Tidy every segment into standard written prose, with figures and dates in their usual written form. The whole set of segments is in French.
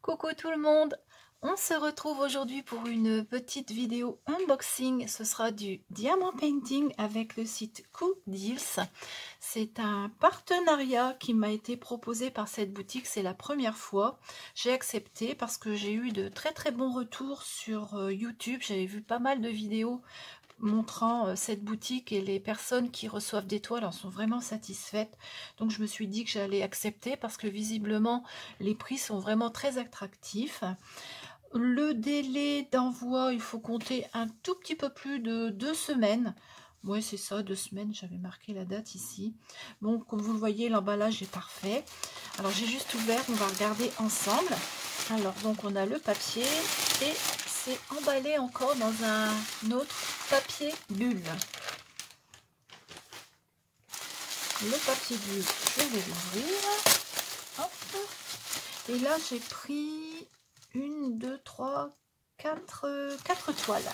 Coucou tout le monde, on se retrouve aujourd'hui pour une petite vidéo unboxing. Ce sera du diamant painting avec le site Cool Deals. C'est un partenariat qui m'a été proposé par cette boutique, c'est la première fois. J'ai accepté parce que j'ai eu de très bons retours sur YouTube. J'avais vu pas mal de vidéos montrant cette boutique et les personnes qui reçoivent des toiles en sont vraiment satisfaites. Donc je me suis dit que j'allais accepter parce que visiblement les prix sont vraiment très attractifs. Le délai d'envoi, il faut compter un tout petit peu plus de 2 semaines. Oui, c'est ça, 2 semaines, j'avais marqué la date ici. Bon, comme vous le voyez, l'emballage est parfait. Alors j'ai juste ouvert, on va regarder ensemble. Alors donc on a le papier et c'est emballé encore dans un autre papier bulle. Le papier bulle, je vais l'ouvrir. Hop. Et là j'ai pris 1, 2, 3, 4 toiles.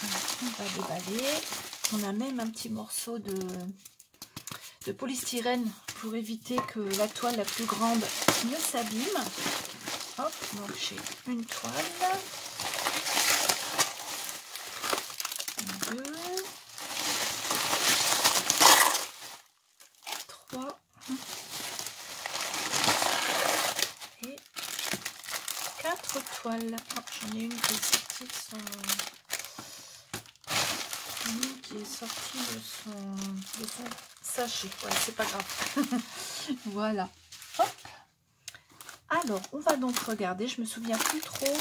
Alors, on va déballer. On a même un petit morceau de polystyrène pour éviter que la toile la plus grande ne s'abîme. Hop, donc j'ai une toile, 2, 3 et 4 toiles. Oh, j'en ai une qui est sortie de son... Une qui est sortie de son sachet. Ouais, c'est pas grave. Voilà. Hop. Alors, on va donc regarder. Je me souviens plus trop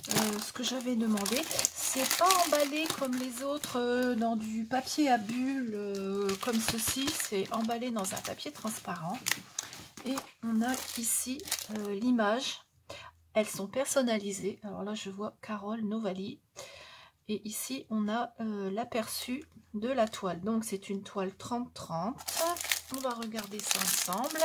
ce que j'avais demandé. C'est pas emballé comme les autres dans du papier à bulles comme ceci. C'est emballé dans un papier transparent. Et on a ici l'image. Elles sont personnalisées. Alors là, je vois Carole Novali. Et ici, on a l'aperçu de la toile. Donc, c'est une toile 30-30. On va regarder ça ensemble.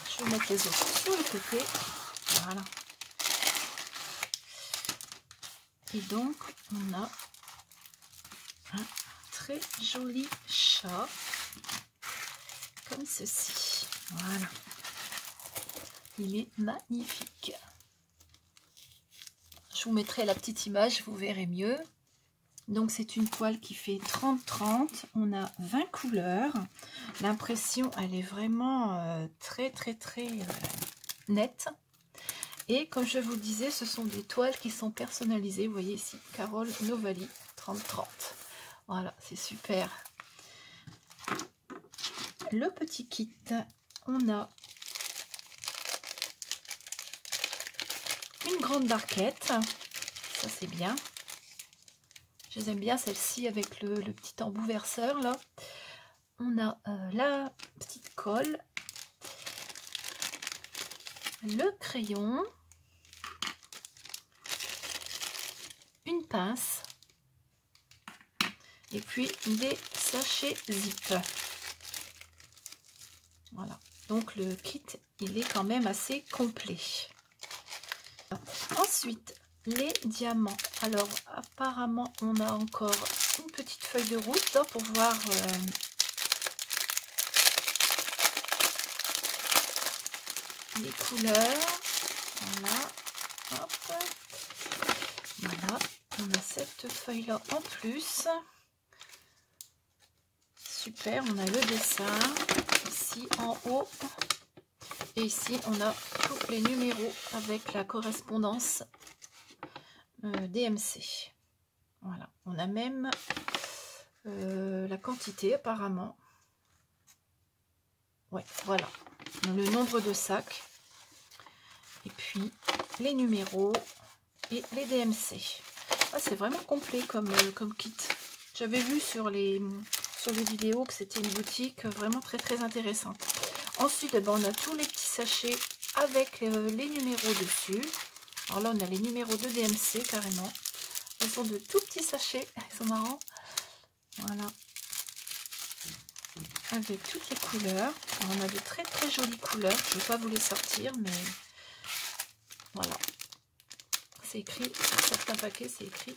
Je vais mettre les autres sur le côté. Voilà. Et donc, on a un très joli chat. Comme ceci. Voilà. Il est magnifique. Je vous mettrai la petite image, vous verrez mieux. Donc, c'est une toile qui fait 30-30. On a 20 couleurs. L'impression, elle est vraiment très nette. Et comme je vous le disais, ce sont des toiles qui sont personnalisées. Vous voyez ici, Carole Novali, 30-30. Voilà, c'est super. Le petit kit, on a une grande barquette. Ça, c'est bien. Je les aime bien, celle-ci, avec le petit embout verseur, là. On a la petite colle. Le crayon, une pince et puis des sachets zip. Voilà, donc le kit il est quand même assez complet. Ensuite les diamants. Alors apparemment on a encore une petite feuille de route là, pour voir les couleurs. Voilà. Hop. Voilà. On a cette feuille là en plus. Super. On a le dessin ici en haut. Et ici on a tous les numéros avec la correspondance DMC. Voilà. On a même la quantité apparemment. Ouais, voilà. Le nombre de sacs. Et puis les numéros et les DMC. Ah, c'est vraiment complet comme kit. J'avais vu sur les vidéos que c'était une boutique vraiment très intéressante. Ensuite, on a tous les petits sachets avec les numéros dessus. Alors là, on a les numéros de DMC carrément. Ce sont de tout petits sachets. Ils sont marrants. Voilà. Avec toutes les couleurs. Alors, on a de très jolies couleurs. Je ne vais pas vous les sortir, mais voilà. c'est écrit, sur certains paquets, c'est écrit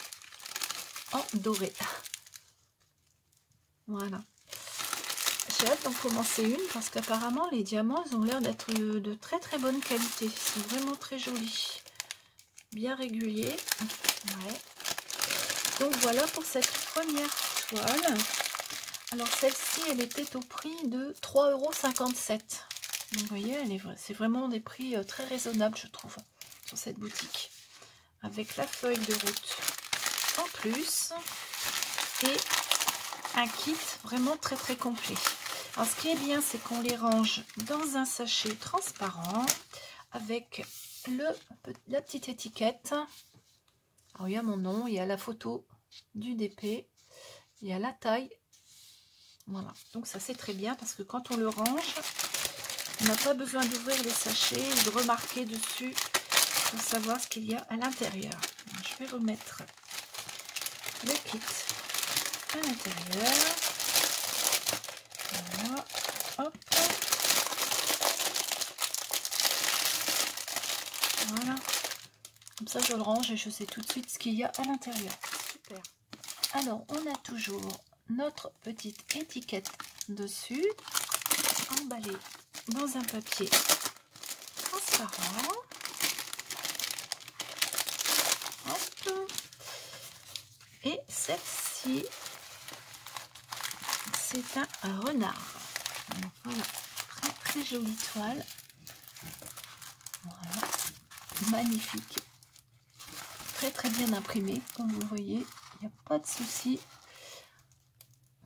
en doré. Voilà. J'ai hâte d'en commencer une parce qu'apparemment les diamants ils ont l'air d'être de très très bonne qualité. Ils sont vraiment très jolis. Bien réguliers. Ouais. Donc voilà pour cette première toile. Alors celle-ci elle était au prix de 3,57 €. Donc vous voyez, c'est vraiment des prix très raisonnables je trouve sur cette boutique. Avec la feuille de route en plus. Et un kit vraiment très très complet. Alors ce qui est bien c'est qu'on les range dans un sachet transparent avec la petite étiquette. Alors il y a mon nom, il y a la photo du DP, il y a la taille. Voilà, donc ça c'est très bien parce que quand on le range, on n'a pas besoin d'ouvrir les sachets et de remarquer dessus pour savoir ce qu'il y a à l'intérieur. Je vais remettre le kit à l'intérieur. Voilà, hop. Voilà. Comme ça, je le range et je sais tout de suite ce qu'il y a à l'intérieur. Super. Alors, on a toujours notre petite étiquette dessus, emballée dans un papier transparent. Hop. Et celle-ci, c'est un renard. Alors, voilà, très très jolie toile. Voilà, magnifique. Très très bien imprimé, comme vous le voyez, il n'y a pas de souci.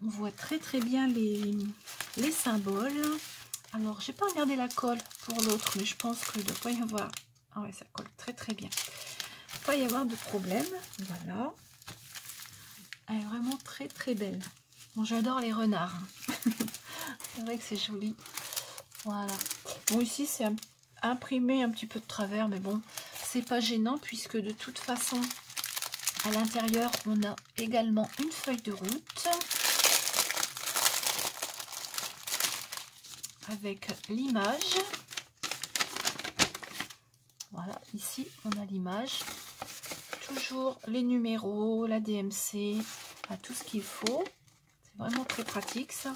On voit très très bien les symboles. Alors, j'ai pas regardé la colle pour l'autre, mais je pense qu'il ne doit pas y avoir. Ah ouais, ça colle très très bien. Il ne doit pas y avoir de problème. Voilà. Elle est vraiment très très belle. Bon, j'adore les renards. C'est vrai que c'est joli. Voilà. Bon, ici, c'est imprimé un petit peu de travers, mais bon, c'est pas gênant puisque de toute façon, à l'intérieur, on a également une feuille de route avec l'image. Voilà, ici, on a l'image. Toujours les numéros, la DMC, tout ce qu'il faut. C'est vraiment très pratique, ça.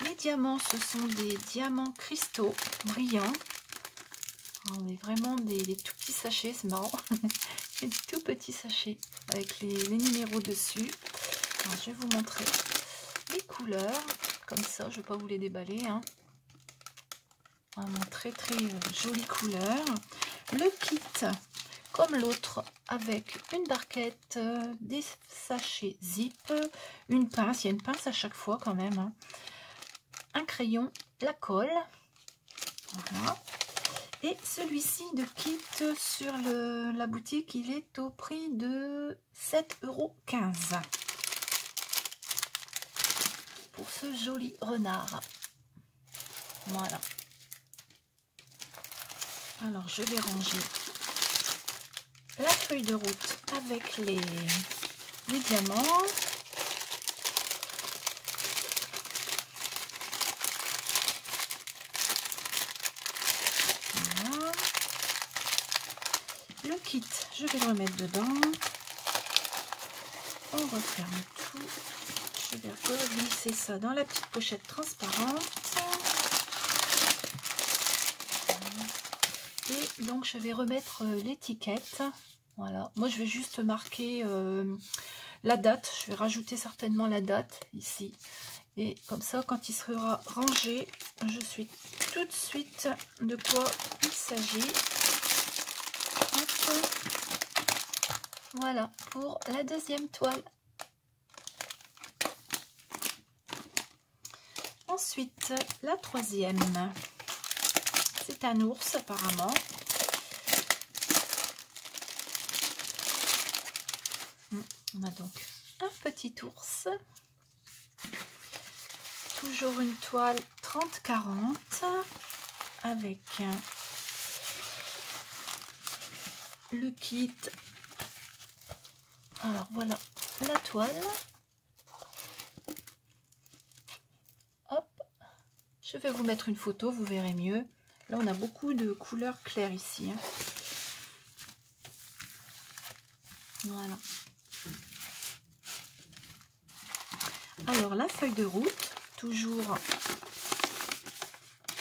Les diamants, ce sont des diamants cristaux brillants. On est vraiment des tout petits sachets, c'est marrant. Des tout petits sachets avec les numéros dessus. Alors, je vais vous montrer les couleurs. Comme ça, je ne vais pas vous les déballer. Hein. Vraiment très très jolie couleur. Le kit, comme l'autre, avec une barquette, des sachets zip, une pince. Il y a une pince à chaque fois quand même. Hein. Un crayon, la colle. Voilà. Et celui-ci de kit sur la boutique, il est au prix de 7,15 € pour ce joli renard. Voilà. Alors, je vais ranger la feuille de route avec les diamants. Voilà. Le kit, je vais le remettre dedans. On referme tout. Je vais glisser ça dans la petite pochette transparente. Et donc je vais remettre l'étiquette. Voilà, moi je vais juste marquer la date. Je vais rajouter certainement la date ici. Et comme ça, quand il sera rangé, je suis tout de suite de quoi il s'agit. Voilà pour la deuxième toile. Ensuite, la troisième. C'est un ours apparemment. On a donc un petit ours. Toujours une toile 30-40 avec le kit. Alors voilà la toile. Hop, je vais vous mettre une photo, vous verrez mieux. Là on a beaucoup de couleurs claires ici. Hein. Voilà. Alors la feuille de route, toujours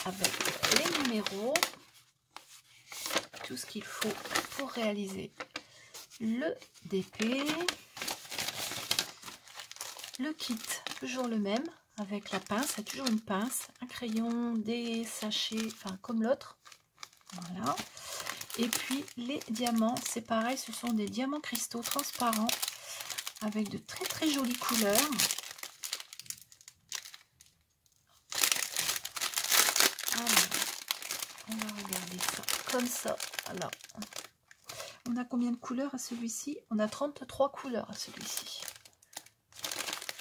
avec les numéros, tout ce qu'il faut pour réaliser le DP. Le kit, toujours le même, avec la pince, il y a toujours une pince, un crayon, des sachets, enfin comme l'autre. Voilà. Et puis les diamants, c'est pareil, ce sont des diamants cristaux transparents avec de très très jolies couleurs. Alors, on va regarder ça comme ça. Alors, on a combien de couleurs à celui-ci? On a 33 couleurs à celui-ci.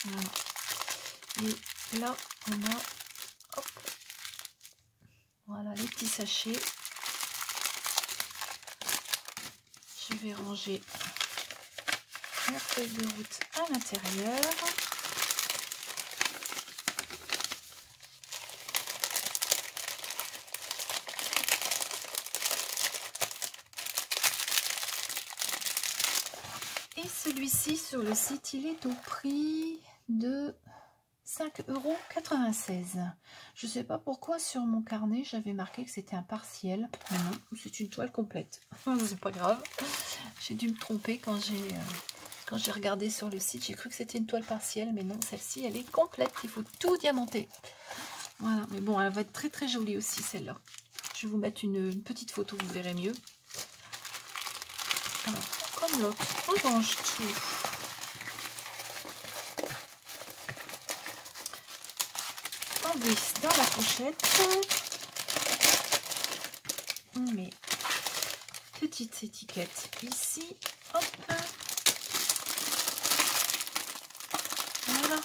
Voilà. Et là, on a, hop, voilà les petits sachets. Je vais ranger la feuille de route à l'intérieur. Et celui-ci sur le site, il est au prix de 5,96 €. Je ne sais pas pourquoi sur mon carnet j'avais marqué que c'était un partiel. Mais non, c'est une toile complète. C'est pas grave. J'ai dû me tromper quand j'ai regardé sur le site. J'ai cru que c'était une toile partielle, mais non, celle-ci elle est complète. Il faut tout diamanter. Voilà, mais bon, elle va être très très jolie aussi celle-là. Je vais vous mettre une petite photo, vous verrez mieux. Alors, comme l'autre, on range tout. On glisse dans la pochette. On met petite étiquette ici. Hop. Voilà.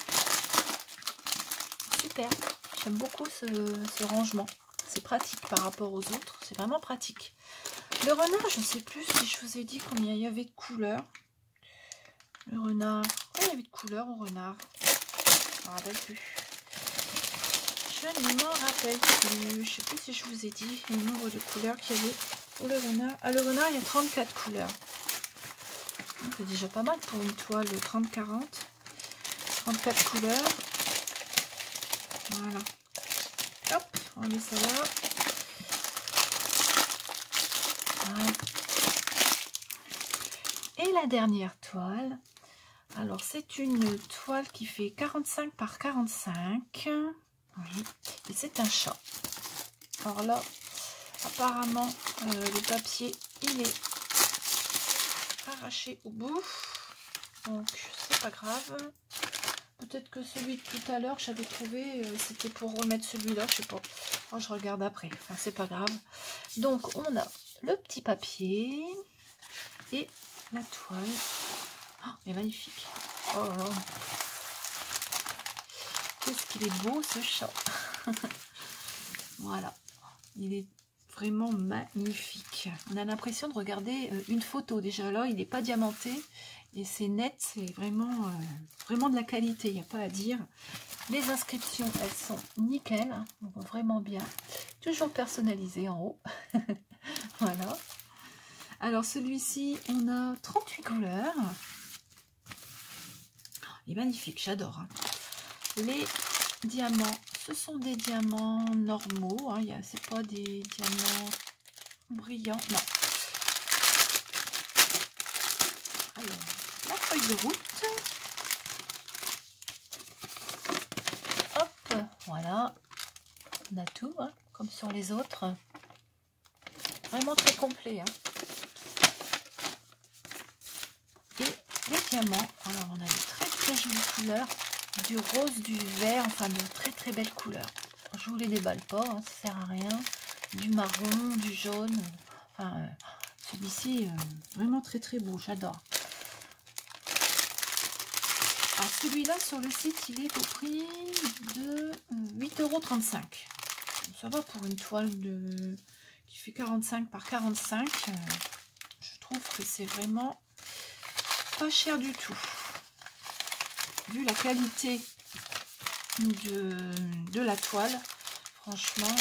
Super. J'aime beaucoup ce rangement. C'est pratique par rapport aux autres. C'est vraiment pratique. Le renard, je ne sais plus si je vous ai dit combien il y avait de couleurs. Le renard. Oh, il y avait de couleurs au renard. Je ne me rappelle plus. Je ne m'en rappelle plus. Je ne sais plus si je vous ai dit le nombre de couleurs qu'il y avait pour le renard. Ah, le renard, il y a 34 couleurs. C'est déjà pas mal pour une toile de 30-40. 34 couleurs. Voilà. Hop, on met ça là. Voilà. Et la dernière toile. Alors, c'est une toile qui fait 45 par 45. Oui. Et c'est un chat. Alors là, apparemment, le papier, il est arraché au bout. Donc, c'est pas grave. Peut-être que celui de tout à l'heure que j'avais trouvé, c'était pour remettre celui-là, je sais pas. Oh, je regarde après, enfin, c'est pas grave. Donc, on a le petit papier et la toile. Oh, il est magnifique. Oh là là. Qu'est-ce qu'il est beau, ce chat. Voilà. Il est vraiment magnifique. On a l'impression de regarder une photo. Déjà là, il n'est pas diamanté. Et c'est net, c'est vraiment, vraiment de la qualité, il n'y a pas à dire. Les inscriptions, elles sont nickel, hein, vraiment bien. Toujours personnalisé en haut. Voilà. Alors celui-ci, on a 38 couleurs. Il est magnifique, j'adore. Hein. Les diamants, ce sont des diamants normaux. Hein, c'est pas des diamants brillants, non. Alors, la feuille de route. Hop, voilà. On a tout, hein, comme sur les autres. Vraiment très complet. Hein. Et les diamants. Alors, on a de très très jolies couleurs. Du rose, du vert, enfin de très très belles couleurs. Je vous les déballe pas, hein, ça sert à rien. Du marron, du jaune. Enfin, celui-ci, vraiment très très beau, j'adore. Alors celui-là sur le site, il est au prix de 8,35 €. Ça va pour une toile qui fait 45 par 45. Je trouve que c'est vraiment pas cher du tout. Vu la qualité de la toile, franchement,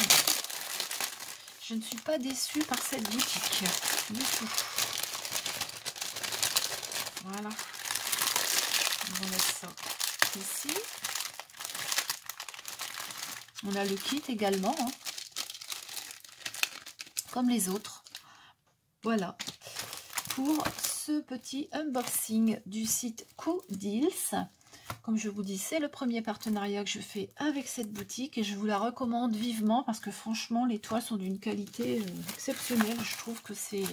je ne suis pas déçue par cette boutique du tout. Voilà. On va mettre ça ici. On a le kit également, hein, comme les autres. Voilà pour ce petit unboxing du site Cooldeals. Comme je vous dis, c'est le premier partenariat que je fais avec cette boutique et je vous la recommande vivement parce que franchement, les toiles sont d'une qualité exceptionnelle. Je trouve que c'est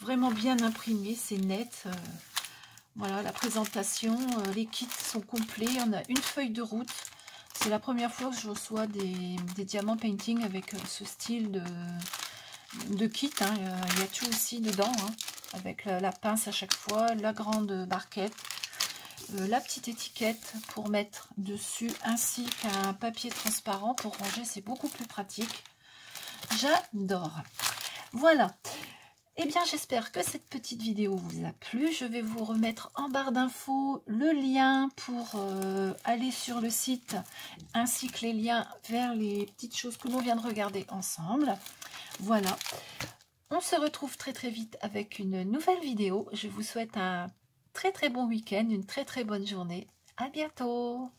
vraiment bien imprimé, c'est net. Voilà, la présentation, les kits sont complets. On a une feuille de route. C'est la première fois que je reçois des diamants painting avec ce style de kit. Hein. Il y a tout aussi dedans, hein, avec la pince à chaque fois, la grande barquette, la petite étiquette pour mettre dessus, ainsi qu'un papier transparent pour ranger. C'est beaucoup plus pratique. J'adore. Voilà. Eh bien, j'espère que cette petite vidéo vous a plu. Je vais vous remettre en barre d'infos le lien pour aller sur le site, ainsi que les liens vers les petites choses que l'on vient de regarder ensemble. Voilà. On se retrouve très très vite avec une nouvelle vidéo. Je vous souhaite un très très bon week-end, une très très bonne journée. À bientôt!